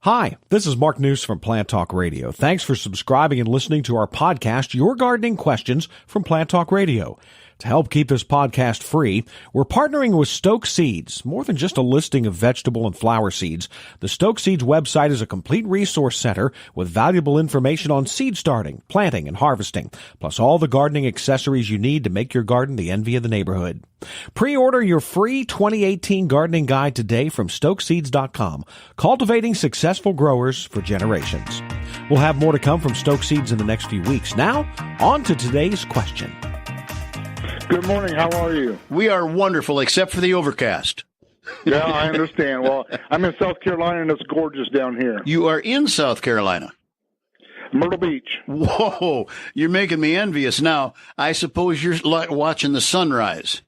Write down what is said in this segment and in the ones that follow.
Hi, this is Mark News from Plant Talk Radio. Thanks for subscribing and listening to our podcast, Your Gardening Questions from Plant Talk Radio. To help keep this podcast free, we're partnering with Stoke Seeds. More than just a listing of vegetable and flower seeds, the Stoke Seeds website is a complete resource center with valuable information on seed starting, planting, and harvesting, plus all the gardening accessories you need to make your garden the envy of the neighborhood. Pre-order your free 2018 gardening guide today from stokeseeds.com, cultivating successful growers for generations. We'll have more to come from Stoke Seeds in the next few weeks. Now, on to today's question. Good morning. How are you? We are wonderful, except for the overcast. Yeah, I understand. Well, I'm in South Carolina, and it's gorgeous down here. You are in South Carolina? Myrtle Beach. Whoa, you're making me envious now. I suppose you're watching the sunrise.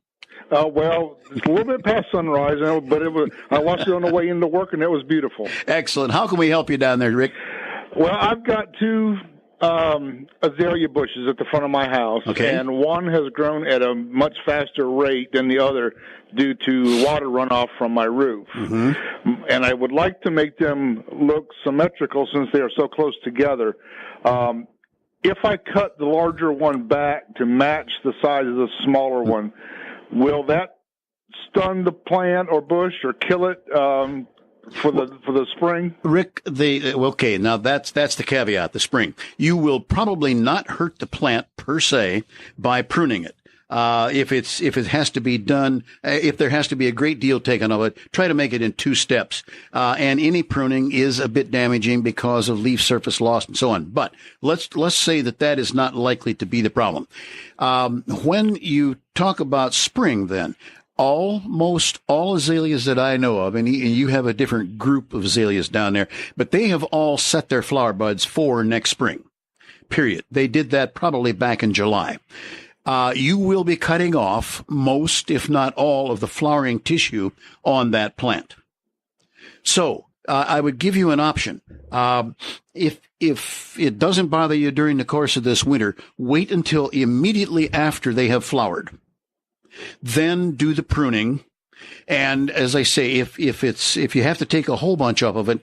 Well, it's a little bit past sunrise, but I watched it on the way into work, and it was beautiful. Excellent. How can we help you down there, Rick? Well, I've got two azalea bushes at the front of my house, okay, and one has grown at a much faster rate than the other due to water runoff from my roof. Mm-hmm. And I would like to make them look symmetrical since they are so close together. If I cut the larger one back to match the size of the smaller one, will that stun the plant or bush or kill it for the spring? Rick, okay, now that's the caveat, the spring. You will probably not hurt the plant per se by pruning it. If it has to be done, if there has to be a great deal taken of it, try to make it in 2 steps. And any pruning is a bit damaging because of leaf surface loss and so on. But let's say that is not likely to be the problem. When you talk about spring, then, almost all azaleas that I know of, and you have a different group of azaleas down there, but they have all set their flower buds for next spring, period. They did that probably back in July. You will be cutting off most, if not all, of the flowering tissue on that plant. So I would give you an option. If it doesn't bother you during the course of this winter, wait until immediately after they have flowered. Then do the pruning. And as I say, if you have to take a whole bunch off of it,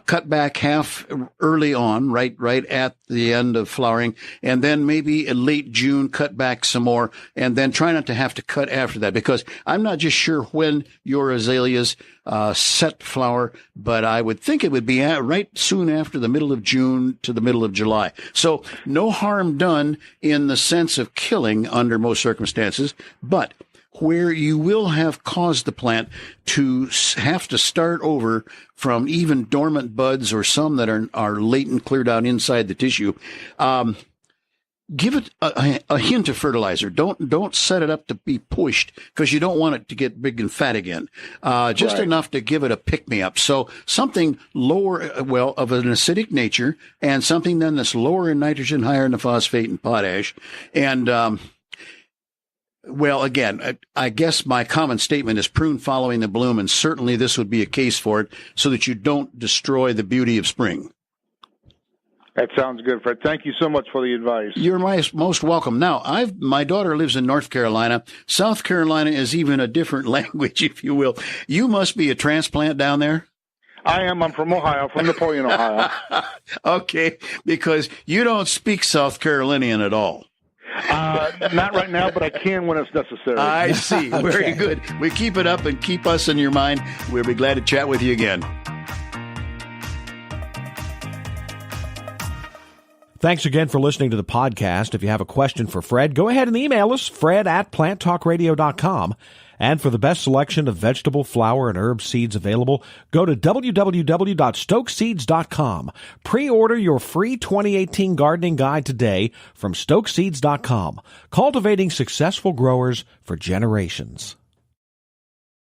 cut back half early on, right at the end of flowering, and then maybe in late June, cut back some more, and then try not to have to cut after that, because I'm not just sure when your azaleas set flower, but I would think it would be right soon after the middle of June to the middle of July. So no harm done in the sense of killing under most circumstances, but where you will have caused the plant to have to start over from even dormant buds or some that are latent, cleared out inside the tissue, give it a hint of fertilizer. Don't set it up to be pushed, because you don't want it to get big and fat again. Just right enough to give it a pick-me-up. So something lower, of an acidic nature, and something then that's lower in nitrogen, higher in the phosphate and potash. And well, again, I guess my common statement is prune following the bloom, and certainly this would be a case for it, so that you don't destroy the beauty of spring. That sounds good, Fred. Thank you so much for the advice. You're most welcome. Now, my daughter lives in North Carolina. South Carolina is even a different language, if you will. You must be a transplant down there. I am. I'm from Ohio, from Napoleon, Ohio. Okay, because you don't speak South Carolinian at all. Not right now, but I can when it's necessary. I see. Okay. Very good. We keep it up and keep us in your mind. We'll be glad to chat with you again. Thanks again for listening to the podcast. If you have a question for Fred, go ahead and email us, fred@planttalkradio.com. And for the best selection of vegetable, flower, and herb seeds available, go to www.stokeseeds.com. Pre-order your free 2018 gardening guide today from stokeseeds.com, cultivating successful growers for generations.